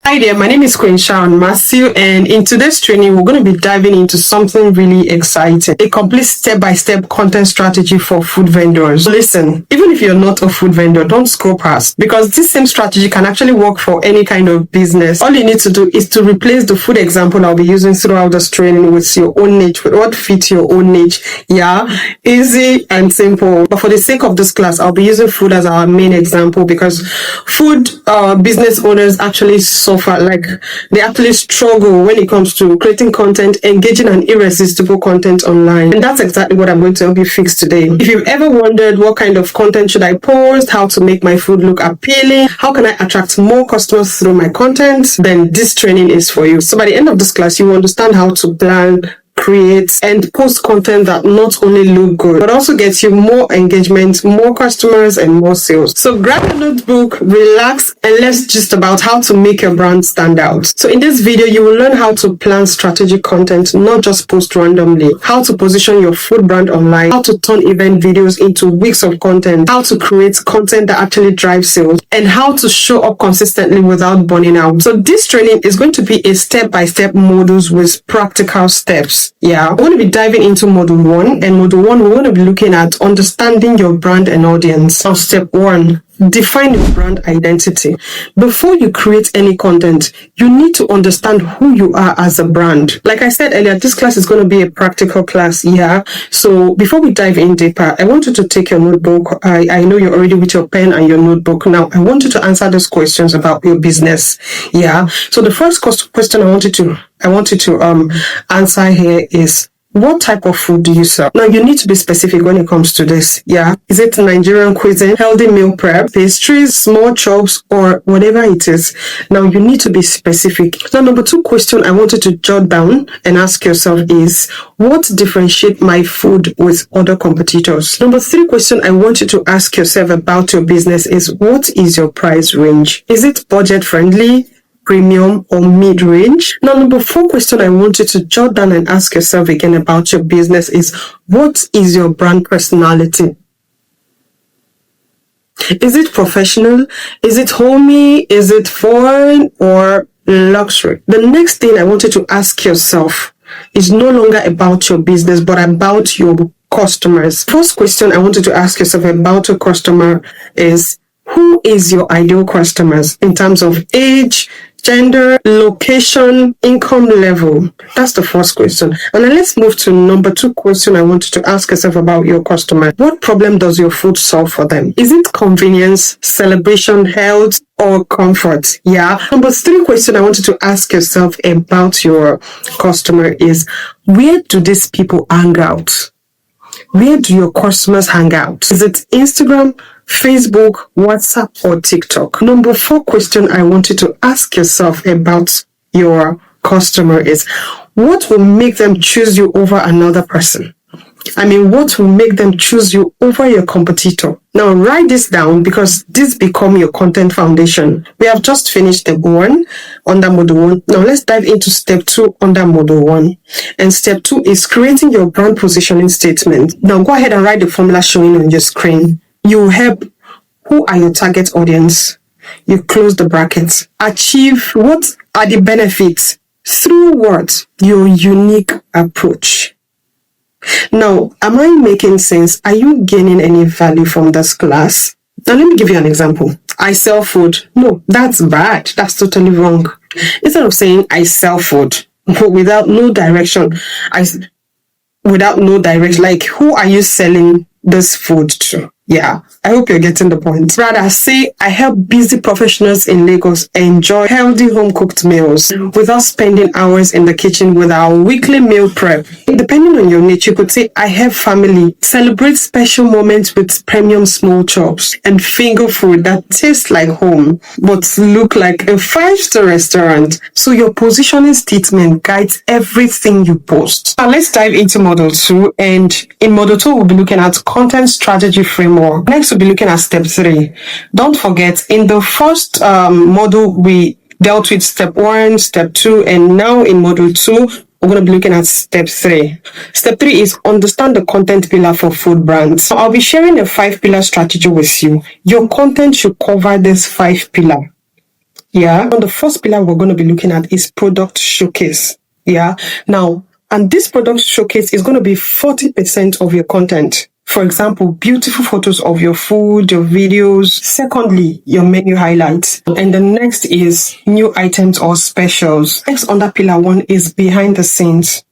Hi there, my name is Queen Sharon Matthew, and in today's training, we're going to be diving into something really exciting, a complete step-by-step content strategy for food vendors. Listen, even if you're not a food vendor, don't scroll past, because this same strategy can actually work for any kind of business. All you need to do is to replace the food example I'll be using throughout this training with your own niche, with what fits your own niche. Yeah, easy and simple. But for the sake of this class, I'll be using food as our main example, because food business owners actually like they actually struggle when it comes to creating content, engaging and irresistible content online. And that's exactly what I'm going to help you fix today. If you've ever wondered what kind of content should I post, how to make my food look appealing, how can I attract more customers through my content, then this training is for you. So by the end of this class, you will understand how to plan, create and post content that not only look good but also gets you more engagement, more customers and more sales. So grab a notebook, relax, and let's gist about how to make your brand stand out. So in this video, you will learn how to plan strategic content, not just post randomly, how to position your food brand online, how to turn event videos into weeks of content, how to create content that actually drives sales, and how to show up consistently without burning out. So this training is going to be a step-by-step modules with practical steps. Yeah, we're going to be diving into module 1, and module 1 we're going to be looking at understanding your brand and audience. Now, step 1, define your brand identity. Before you create any content, you need to understand who you are as a brand. Like I said earlier, this class is going to be a practical class. Yeah, so before we dive in deeper, I want you to take your notebook. I know you're already with your pen and your notebook. Now I want you to answer those questions about your business. Yeah, so the first question I want you to answer here is, what type of food do you sell? Now, you need to be specific when it comes to this. Yeah. Is it Nigerian cuisine, healthy meal prep, pastries, small chops, or whatever it is? Now, you need to be specific. Now, number 2 question I want you to jot down and ask yourself is, what differentiates my food with other competitors? Number 3 question I want you to ask yourself about your business is, what is your price range? Is it budget friendly, premium, or mid-range? Now, number 4 question I want you to jot down and ask yourself again about your business is, what is your brand personality? Is it professional? Is it homey? Is it foreign or luxury? The next thing I want you to ask yourself is no longer about your business, but about your customers. First question I want you to ask yourself about your customer is, who is your ideal customers in terms of age, gender, location, income level? That's the first question. And then let's move to number 2 question I want you to ask yourself about your customer. What problem does your food solve for them? Is it convenience, celebration, health, or comfort? Yeah. Number 3 question I want you to ask yourself about your customer is, where do these people hang out? Where do your customers hang out? Is it Instagram, Facebook, WhatsApp, or TikTok? Number 4 question I want you to ask yourself about your customer is, what will make them choose you over another person? What will make them choose you over your competitor? Now, write this down, because this becomes your content foundation. We have just finished step 1 under module 1. Now, let's dive into step 2 under module 1. And step 2 is creating your brand positioning statement. Now, go ahead and write the formula showing on your screen. You help, who are your target audience? You close the brackets. Achieve, what are the benefits? Through what? Your unique approach. Now, am I making sense? Are you gaining any value from this class? Now, let me give you an example. I sell food. No, that's bad. That's totally wrong. Instead of saying I sell food without no direction, like, who are you selling this food to? Yeah, I hope you're getting the point. Rather, say, I help busy professionals in Lagos enjoy healthy home-cooked meals without spending hours in the kitchen with our weekly meal prep. Depending on your niche, you could say, I help family celebrate special moments with premium small chops and finger food that tastes like home, but look like a 5-star restaurant. So your positioning statement guides everything you post. Now, let's dive into module 2. And in module 2, we'll be looking at content strategy framework. Next, we'll be looking at step 3. Don't forget, in the first module, we dealt with step 1, step 2, and now in module 2, we're going to be looking at step 3. Step 3 is understand the content pillar for food brands. So I'll be sharing a 5-pillar strategy with you. Your content should cover this 5 pillar. Yeah. On the first pillar we're going to be looking at is product showcase. Yeah. Now, and this product showcase is going to be 40% of your content. For example, beautiful photos of your food, your videos. Secondly, your menu highlights. And the next is new items or specials. Next under pillar 1 is behind the scenes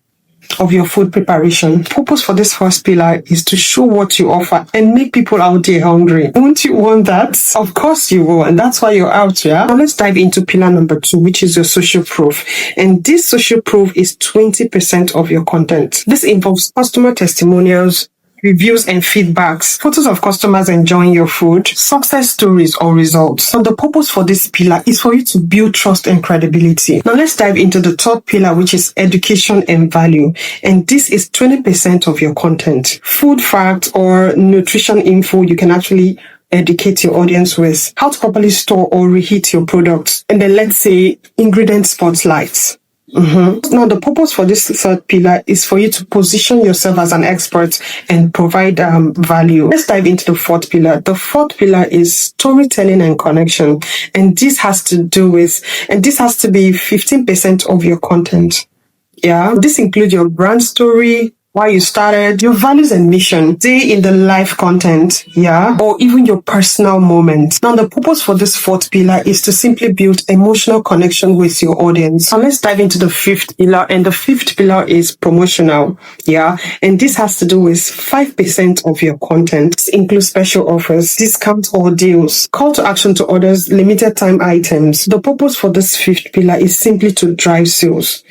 of your food preparation. Purpose for this first pillar is to show what you offer and make people out there hungry. Won't you want that? Of course you will, and that's why you're out here. Now let's dive into pillar number 2, which is your social proof. And this social proof is 20% of your content. This involves customer testimonials, reviews and feedbacks, photos of customers enjoying your food, success stories or results. So the purpose for this pillar is for you to build trust and credibility. Now let's dive into the third pillar, which is education and value. And this is 20% of your content. Food facts or nutrition info you can actually educate your audience with. How to properly store or reheat your products. And then let's say ingredient spotlights. Now, the purpose for this third pillar is for you to position yourself as an expert and provide value. Let's dive into the fourth pillar. The fourth pillar is storytelling and connection. And this has to be 15% of your content. Yeah. This includes your brand story, why you started, your values and mission, day in the life content, yeah, or even your personal moment. Now, the purpose for this fourth pillar is to simply build emotional connection with your audience. Now, let's dive into the fifth pillar, and the fifth pillar is promotional, yeah, and this has to do with 5% of your content. This includes special offers, discounts or deals, call to action to orders, limited time items. The purpose for this fifth pillar is simply to drive sales.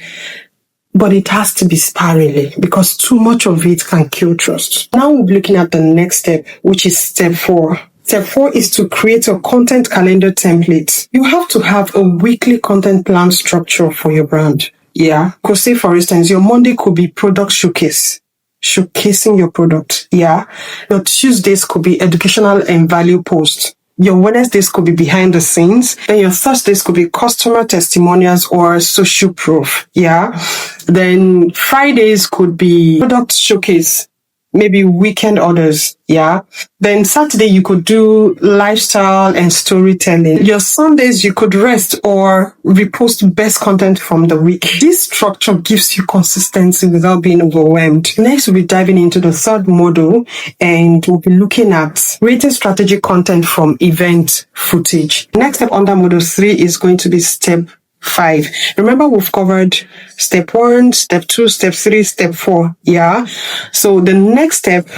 But it has to be sparingly because too much of it can kill trust. Now we'll be looking at the next step, which is step 4. Step 4 is to create a content calendar template. You have to have a weekly content plan structure for your brand. Yeah. Because say, for instance, your Monday could be product showcase. Showcasing your product. Yeah. Your Tuesdays could be educational and value posts. Your Wednesdays could be behind the scenes. Then your Thursdays could be customer testimonials or social proof. Yeah. Then Fridays could be product showcase. Maybe weekend orders. Yeah. Then Saturday you could do lifestyle and storytelling. Your Sundays you could rest or repost best content from the week. This structure gives you consistency without being overwhelmed. Next we'll be diving into the third module and we'll be looking at creating strategic content from event footage. Next step under module 3 is going to be step 5. Remember, we've covered step 1, step 2, step 3, step 4. Yeah. So the next step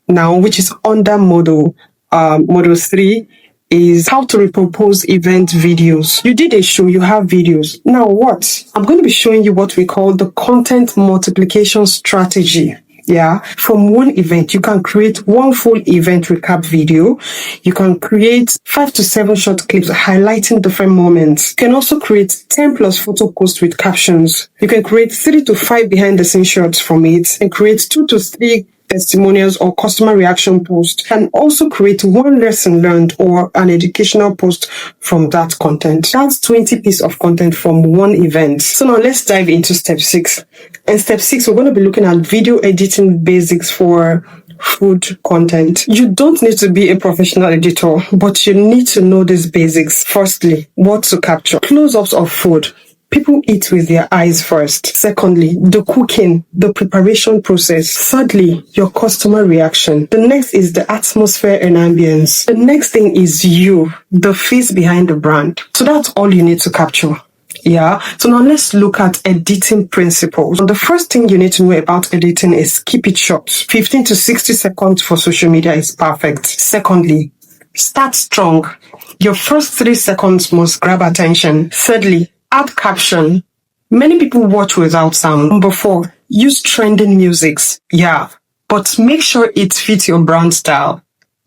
now, which is under module 3, is how to repurpose event videos. You did a show, you have videos. Now what? I'm going to be showing you what we call the content multiplication strategy. Yeah. From one event, you can create one full event recap video. You can create 5 to 7 short clips highlighting different moments. You can also create 10 plus photo posts with captions. You can create 3 to 5 behind the scenes shots from it and create 2 to 3 testimonials or customer reaction posts, and also create one lesson learned or an educational post from that content. That's 20 pieces of content from one event. So now let's dive into step 6. In step 6, we're going to be looking at video editing basics for food content. You don't need to be a professional editor, but you need to know these basics. Firstly, what to capture. Close-ups of food. People eat with their eyes first. Secondly, the cooking, the preparation process. Thirdly, your customer reaction. The next is the atmosphere and ambience. The next thing is you, the face behind the brand. So that's all you need to capture. Yeah. So now let's look at editing principles. The first thing you need to know about editing is keep it short. 15 to 60 seconds for social media is perfect. Secondly, start strong. Your first 3 seconds must grab attention. Thirdly, add caption. Many people watch without sound. Number 4, use trending musics. Yeah, but make sure it fits your brand style.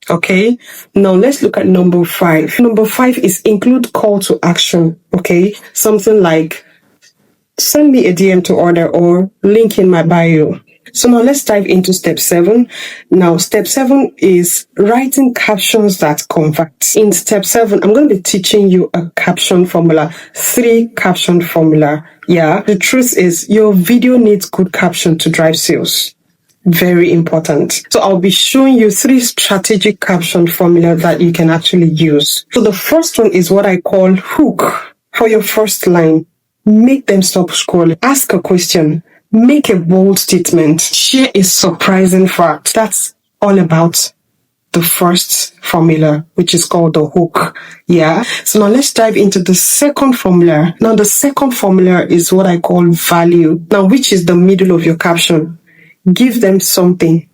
Okay, now let's look at number 5. Number 5 is include call to action. Okay, something like send me a DM to order or link in my bio. So now let's dive into step 7. Now, step 7 is writing captions that convert. In step 7, I'm going to be teaching you a caption formula, 3 caption formula. Yeah. The truth is your video needs good caption to drive sales. Very important. So I'll be showing you 3 strategic caption formula that you can actually use. So the first one is what I call hook. For your first line, make them stop scrolling. Ask a question. Make a bold statement. Share a surprising fact. That's all about the first formula, which is called the hook. Yeah. So now let's dive into the second formula. Now the second formula is what I call value. Now, which is the middle of your caption. Give them something.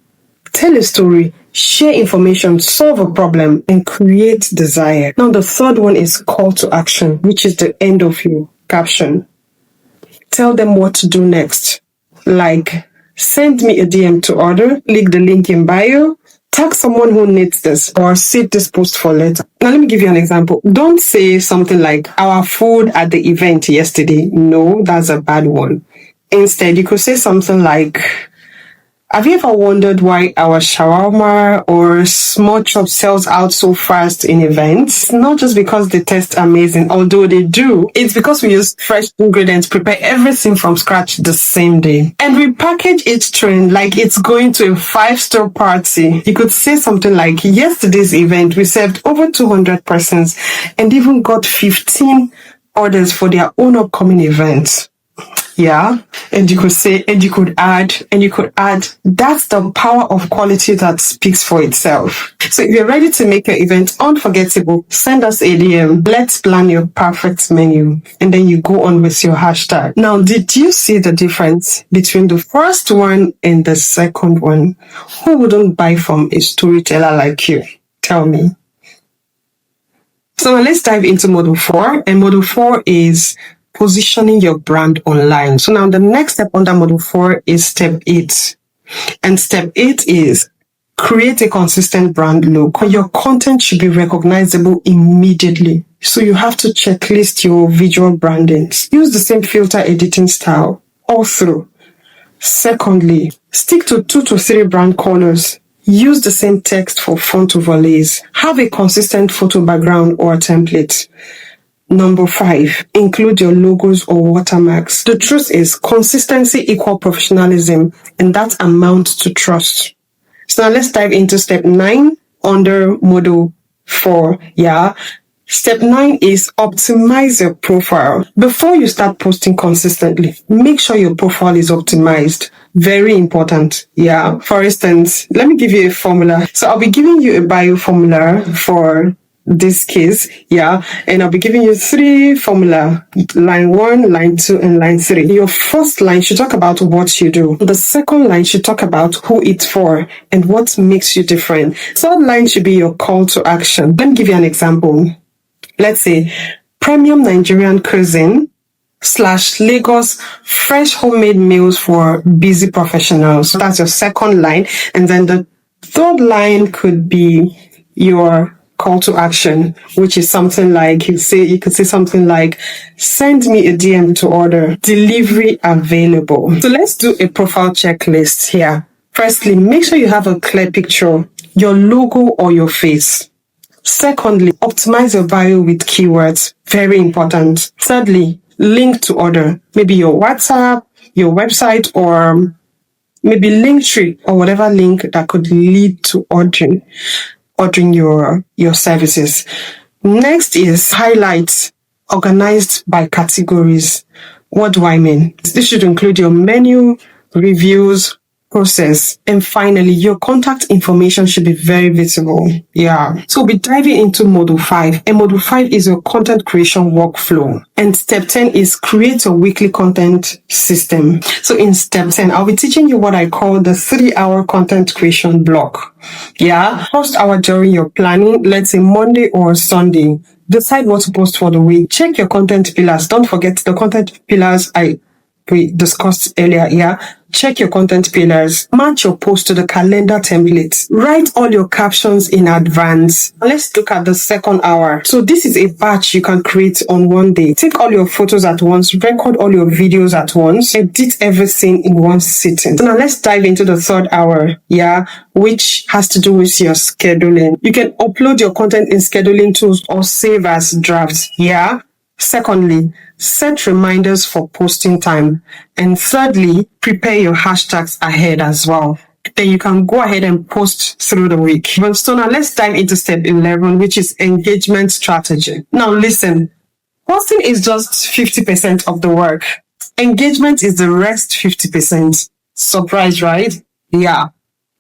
Tell a story, share information, solve a problem, and create desire. Now, the third one is call to action, which is the end of your caption. Tell them what to do next. Like, send me a DM to order, click the link in bio, tag someone who needs this, or save this post for later. Now, let me give you an example. Don't say something like, our food at the event yesterday. No, that's a bad one. Instead, you could say something like, have you ever wondered why our shawarma or small chop sells out so fast in events? It's not just because they taste amazing, although they do. It's because we use fresh ingredients, prepare everything from scratch the same day. And we package each trend like it's going to a 5-star party. You could say something like, yesterday's event, we served over 200 persons and even got 15 orders for their own upcoming events. Yeah. And you could add, that's the power of quality that speaks for itself. So if you're ready to make your event unforgettable, send us a DM. Let's plan your perfect menu. And then you go on with your hashtag. Now, did you see the difference between the first one and the second one? Who wouldn't buy from a storyteller like you? Tell me. So now let's dive into model 4. And model 4 is positioning your brand online. So now the next step under model 4 is step 8. And step 8 is create a consistent brand look. Your content should be recognizable immediately. So you have to checklist your visual brandings. Use the same filter editing style all through. Secondly, stick to 2 to 3 brand colors. Use the same text for font overlays. Have a consistent photo background or template. Number 5, include your logos or watermarks. The truth is, consistency equals professionalism, and that amounts to trust. So now let's dive into step 9 under model 4. Yeah. Step 9 is optimize your profile. Before you start posting consistently, make sure your profile is optimized. Very important. Yeah. For instance, let me give you a formula. So I'll be giving you a bio formula for this case, yeah, and I'll be giving you 3 formula, line 1, line 2, and line 3. Your first line should talk about what you do. The second line should talk about who it's for and what makes you different. Third line should be your call to action. Let me give you an example. Let's say premium Nigerian cuisine / Lagos fresh homemade meals for busy professionals. So that's your second line. And then the third line could be your call to action, which is something like you could say something like, send me a DM to order, delivery available. So let's do a profile checklist here. Firstly, make sure you have a clear picture, your logo or your face. Secondly, optimize your bio with keywords. Very important. Thirdly, link to order. Maybe your WhatsApp, your website, or maybe Linktree or whatever link that could lead to ordering your services. Next is highlights organized by categories. What do I mean? This should include your menu, reviews, process, and finally, your contact information should be very visible. Yeah. So we'll be diving into module 5, and module 5 is your content creation workflow. And step 10 is create a weekly content system. So in step 10, I'll be teaching you what I call the 3-hour content creation block. Yeah. First hour during your planning, let's say Monday or Sunday. Decide what to post for the week. Check your content pillars. Don't forget the content pillars we discussed earlier. Yeah. Check your content pillars. Match your post to the calendar template. Write all your captions in advance. Let's look at the second hour. So this is a batch you can create on one day. Take all your photos at once, record all your videos at once, edit everything in one sitting. So now let's dive into the third hour. Yeah. Which has to do with your scheduling. You can upload your content in scheduling tools or save as drafts. Yeah. Secondly, set reminders for posting time. And thirdly, prepare your hashtags ahead as well. Then you can go ahead and post through the week. So now let's dive into step 11, which is engagement strategy. Now listen, Posting is just 50% of the work. Engagement is the rest 50%. Surprise, right? Yeah.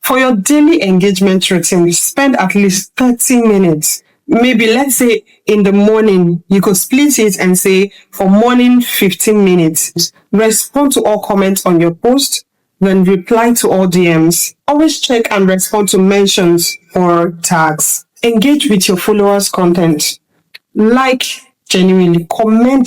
For your daily engagement routine, spend at least 30 minutes. Maybe let's say in the morning, you could split it and say for morning 15 minutes. Respond to all comments on your post, then reply to all DMs. Always check and respond to mentions or tags. Engage with your followers' content. Like genuinely, comment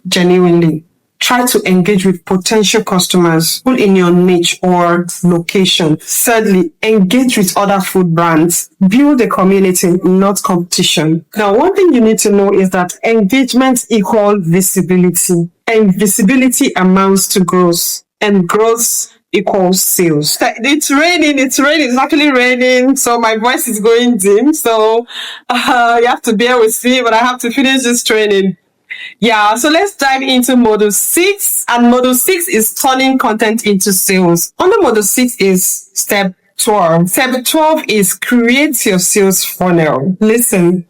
genuinely. Try to engage with potential customers in your niche or location. Thirdly, engage with other food brands. Build a community, not competition. Now, one thing you need to know is that engagement equals visibility, and visibility amounts to growth, and growth equals sales. It's raining, it's actually raining, so my voice is going dim, so you have to bear with me, but I have to finish this training. Yeah, so let's dive into module 6, and module 6 is turning content into sales. Under module 6 is step 12. Step 12 is create your sales funnel. Listen,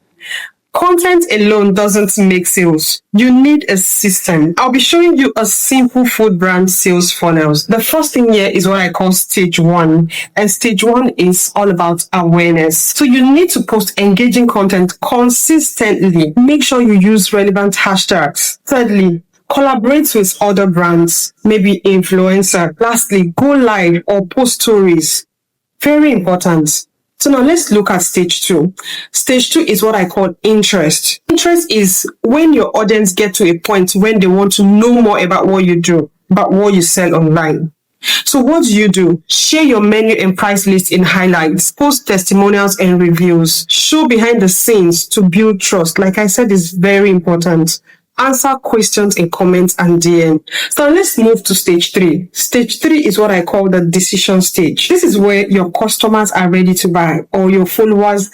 content alone doesn't make sales. You need a system. I'll be showing you a simple food brand sales funnels. The first thing here is what I call stage 1. And stage 1 is all about awareness. So you need to post engaging content consistently. Make sure you use relevant hashtags. Thirdly, collaborate with other brands, maybe influencer. Lastly, go live or post stories. Very important. So now let's look at stage 2. Stage 2 is what I call interest. Interest is when your audience get to a point when they want to know more about what you do, about what you sell online. So what do? Share your menu and price list in highlights, post testimonials and reviews, show behind the scenes to build trust. Like I said, is very important. Answer questions in comments and DM. So let's move to stage 3. Stage 3 is what I call the decision stage. This is where your customers are ready to buy, or your followers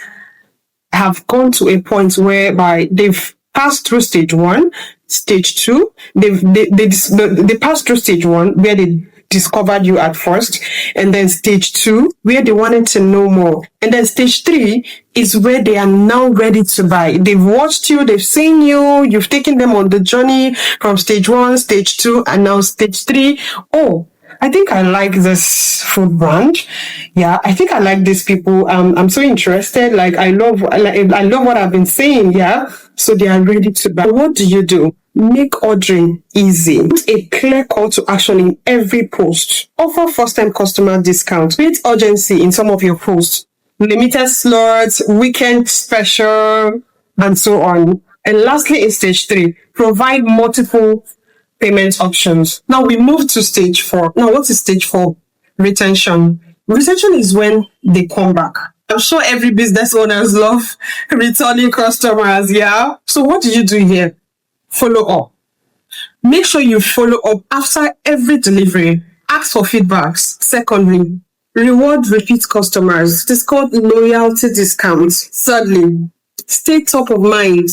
have gone to a point whereby they've passed through stage 1, stage 2. They passed through stage 1 where they discovered you at first, and then stage 2 where they wanted to know more, and then stage 3 is where they are now ready to buy. They've watched you, they've seen you, you've taken them on the journey from stage 1, stage 2, and now stage 3. Oh, I think I like this food brand. Yeah, I think I like these people. I'm so interested. Like I love what I've been saying. Yeah, so they are ready to buy. What do? Make ordering easy. Put a clear call to action in every post. Offer first-time customer discounts. Create urgency in some of your posts. Limited slots, weekend special, and so on. And lastly, in stage 3, provide multiple payment options. Now we move to stage 4. Now, what is stage 4? Retention. Retention is when they come back. I'm sure every business owners love returning customers, yeah? So what do here? Follow up. Make sure you follow up after every delivery. Ask for feedbacks. Secondly, reward repeat customers. It is called loyalty discounts. Thirdly, stay top of mind.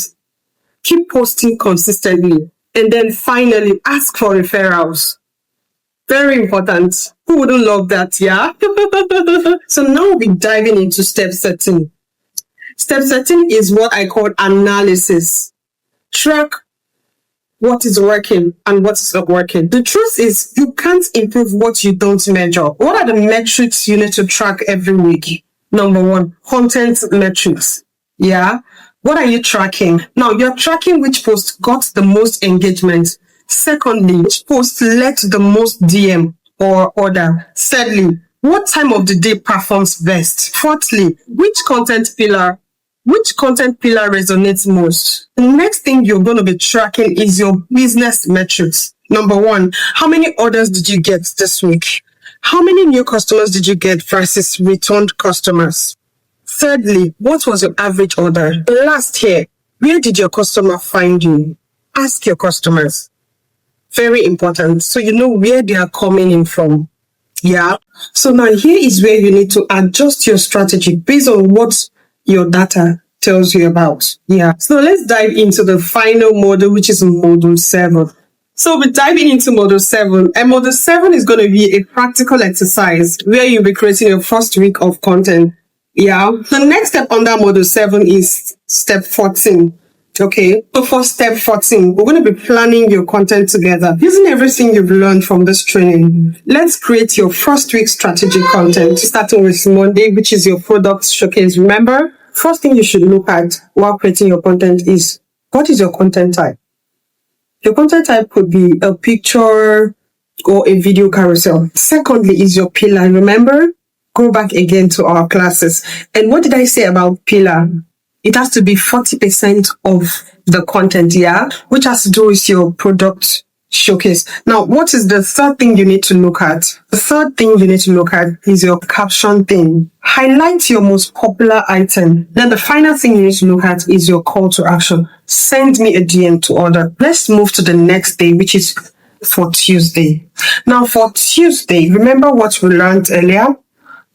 Keep posting consistently. And then finally, ask for referrals. Very important. Who wouldn't love that, yeah? So now we'll be diving into step 13. Step 13 is what I call analysis. Track what is working and what is not working. The truth is, you can't improve what you don't measure. What are the metrics you need to track every week? Number 1, content metrics. Yeah. What are you tracking? Now, you're tracking which post got the most engagement. Secondly, which post led to the most DM or order. Thirdly, what time of the day performs best? Fourthly, which content pillar resonates most? The next thing you're going to be tracking is your business metrics. Number 1, how many orders did you get this week? How many new customers did you get versus returned customers? Thirdly, what was your average order? Last here, where did your customer find you? Ask your customers. Very important. So you know where they are coming in from. Yeah. So now here is where you need to adjust your strategy based on what your data tells you about. Yeah. So let's dive into the final module, which is module 7. So we're diving into module 7, and module 7 is going to be a practical exercise where you'll be creating your first week of content. Yeah. The next step under module 7 is step 14. Okay, so for step 14, we're going to be planning your content together. Using everything you've learned from this training, let's create your first week strategic content, starting with Monday, which is your product showcase. Remember, first thing you should look at while creating your content is, what is your content type? Your content type could be a picture or a video carousel. Secondly is your pillar. Remember, go back again to our classes. And what did I say about pillar? It has to be 40% of the content, yeah, which has to do with your product showcase. Now, what is the third thing you need to look at? The third thing you need to look at is your caption thing. Highlight your most popular item. Then the final thing you need to look at is your call to action. Send me a DM to order. Let's move to the next day, which is for Tuesday. Now, for Tuesday, remember what we learned earlier?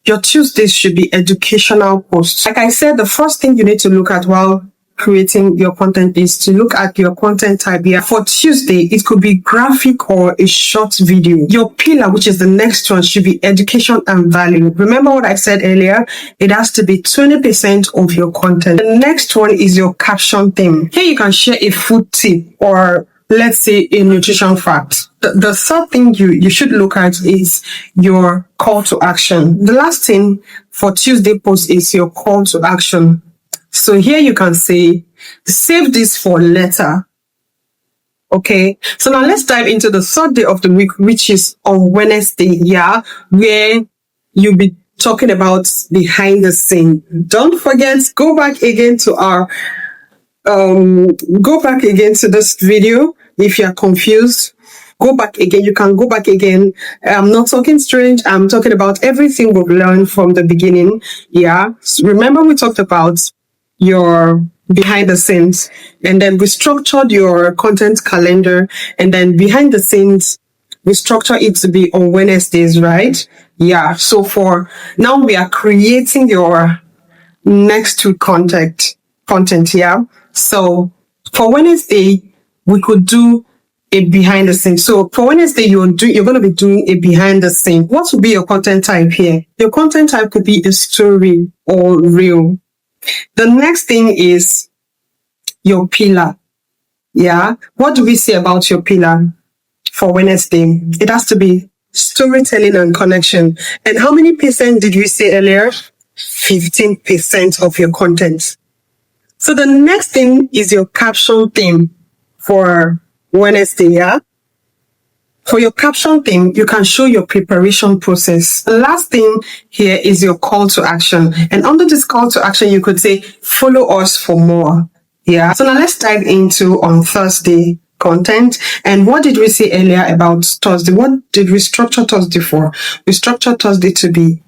Your Tuesdays should be educational posts. Like I said, the first thing you need to look at while creating your content is to look at your content type here. For Tuesday, it could be graphic or a short video. Your pillar, which is the next one, should be education and value. Remember what I said earlier? It has to be 20% of your content. The next one is your caption theme. Here you can share a food tip or let's say a nutrition fact. The third thing you should look at is your call to action. The last thing for Tuesday post is your call to action. So here you can say, save this for later. Okay. So now let's dive into the third day of the week, which is on Wednesday. Yeah. Where you'll be talking about behind the scene. Don't forget, go back again to this video. If you're confused, go back again. You can go back again. I'm not talking strange. I'm talking about everything we've learned from the beginning. Yeah. So remember we talked about your behind the scenes, and then we structured your content calendar, and then behind the scenes, we structure it to be on Wednesdays, right? Yeah. So for now, we are creating your next week content. Yeah. So for Wednesday, we could do a behind the scene. So for Wednesday, you're going to be doing a behind the scene. What would be your content type here? Your content type could be a story or reel. The next thing is your pillar. Yeah. What do we say about your pillar for Wednesday? It has to be storytelling and connection. And how many percent did we say earlier? 15% of your content. So the next thing is your caption theme for Wednesday, yeah? For your caption theme, you can show your preparation process. The last thing here is your call to action. And under this call to action, you could say, follow us for more. Yeah. So now let's dive into on Thursday content. And what did we say earlier about Thursday? What did we structure Thursday for? We structured Thursday to be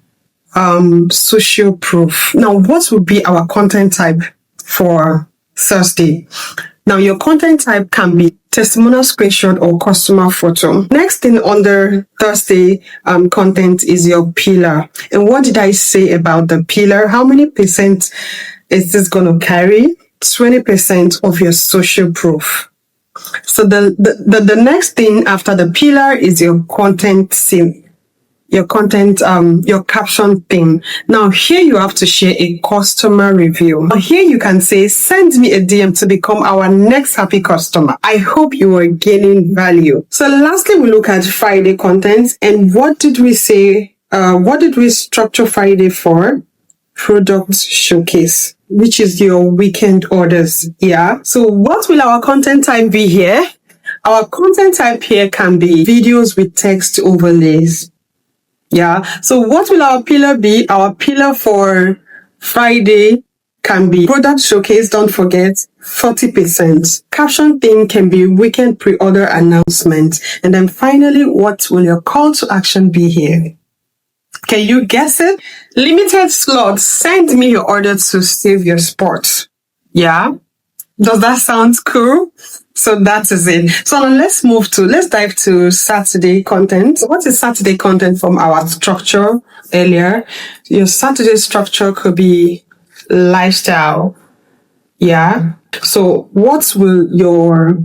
social proof. Now, what would be our content type for Thursday? Now, your content type can be testimonial screenshot or customer photo. Next thing under Thursday content is your pillar. And what did I say about the pillar? How many percent is this going to carry? 20% of your social proof. So the next thing after the pillar is your content theme. Your content, your caption theme. Now here you have to share a customer review. Now, here you can say, send me a DM to become our next happy customer. I hope you are gaining value. So lastly, we look at Friday content. And what did we say? What did we structure Friday for? Product showcase, which is your weekend orders. Yeah. So what will our content type be here? Our content type here can be videos with text overlays. Yeah. So what will our pillar be? Our pillar for Friday can be product showcase. Don't forget 40%. Caption thing can be weekend pre-order announcement. And then finally, what will your call to action be here? Can you guess it? Limited slots. Send me your order to save your spot. Yeah. Does that sound cool? So that is it. So now let's dive to Saturday content. So what is Saturday content from our structure earlier? Your Saturday structure could be lifestyle. Yeah. So what will your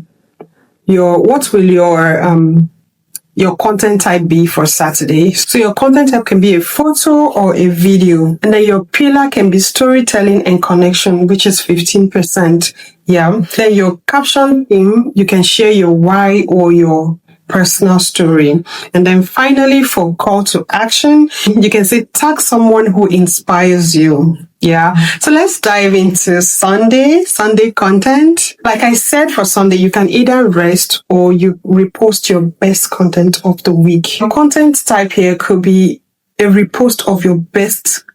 content type be for Saturday? So your content type can be a photo or a video. And then your pillar can be storytelling and connection, which is 15%. Yeah. Then your caption theme, you can share your why or your personal story. And then finally, for call to action, you can say tag someone who inspires you. Yeah. So let's dive into Sunday content. Like I said, for Sunday, you can either rest or you repost your best content of the week. Your content type here could be a repost of your best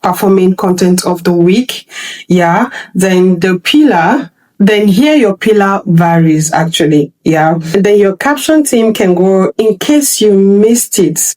performing content of the week. Yeah. Then the pillar, then here your pillar varies actually. Yeah. And then your caption theme can go in case you missed it.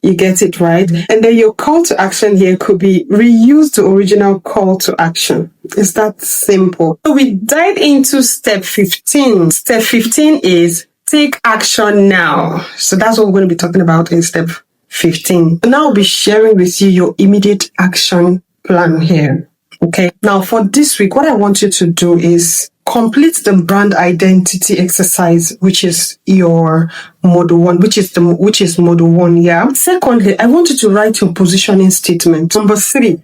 You get it, right? And then your call to action here could be reuse the original call to action. It's that simple. So we dive into step 15. Step 15 is take action now. So that's what we're going to be talking about in step 15. And now I'll be sharing with you your immediate action plan here. Okay. Now for this week, what I want you to do is complete the brand identity exercise, which is your model 1, which is model 1. Yeah. Secondly, I want you to write your positioning statement. Number 3,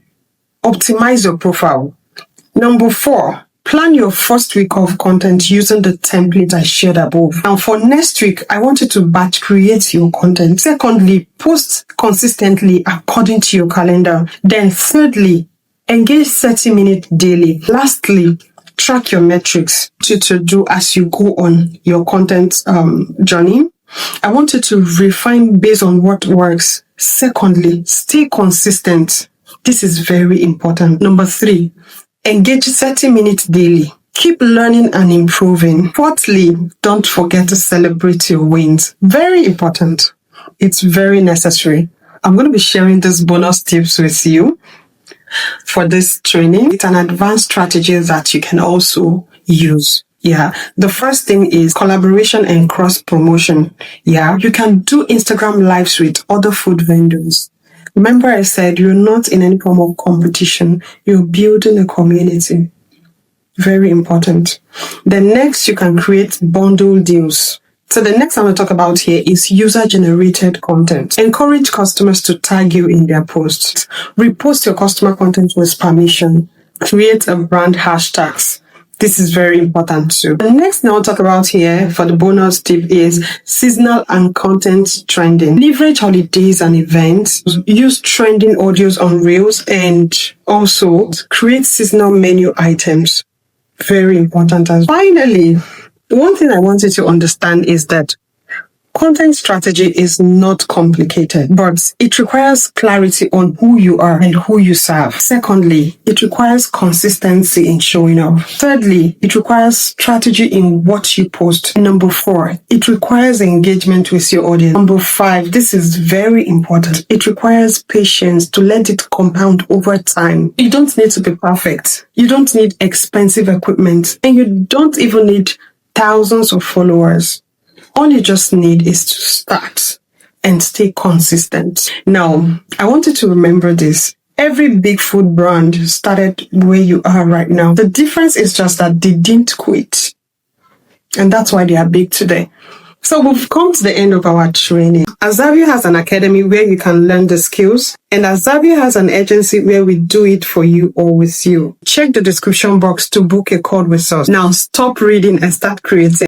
optimize your profile. Number 4, plan your first week of content using the template I shared above. Now for next week, I want you to batch create your content. Secondly, post consistently according to your calendar. Then thirdly, engage 30 minutes daily. Lastly, track your metrics to do as you go on your content journey. I want you to refine based on what works. Secondly, stay consistent. This is very important. Number 3, engage 30 minutes daily. Keep learning and improving. Fourthly, don't forget to celebrate your wins. Very important. It's very necessary. I'm going to be sharing these bonus tips with you for this training. It's an advanced strategy that you can also use. Yeah. The first thing is collaboration and cross promotion. Yeah. You can do Instagram lives with other food vendors. Remember I said you're not in any form of competition. You're building a community. Very important. Then next, you can create bundle deals. So the next I'm going to talk about here is user-generated content. Encourage customers to tag you in their posts. Repost your customer content with permission. Create a brand hashtags. This is very important too. The next thing I'll talk about here for the bonus tip is seasonal and content trending. Leverage holidays and events. Use trending audios on Reels and also create seasonal menu items. Very important. And finally, one thing I want you to understand is that content strategy is not complicated, but it requires clarity on who you are and who you serve. Secondly, it requires consistency in showing up. Thirdly, it requires strategy in what you post. Number 4, it requires engagement with your audience. Number 5, this is very important. It requires patience to let it compound over time. You don't need to be perfect. You don't need expensive equipment, and you don't even need thousands of followers. All you just need is to start and stay consistent. Now, I want you to remember this. Every big food brand started where you are right now. The difference is just that they didn't quit. And that's why they are big today. So we've come to the end of our training. Azavio has an academy where you can learn the skills, and Azavio has an agency where we do it for you or with you. Check the description box to book a call with us. Now stop reading and start creating.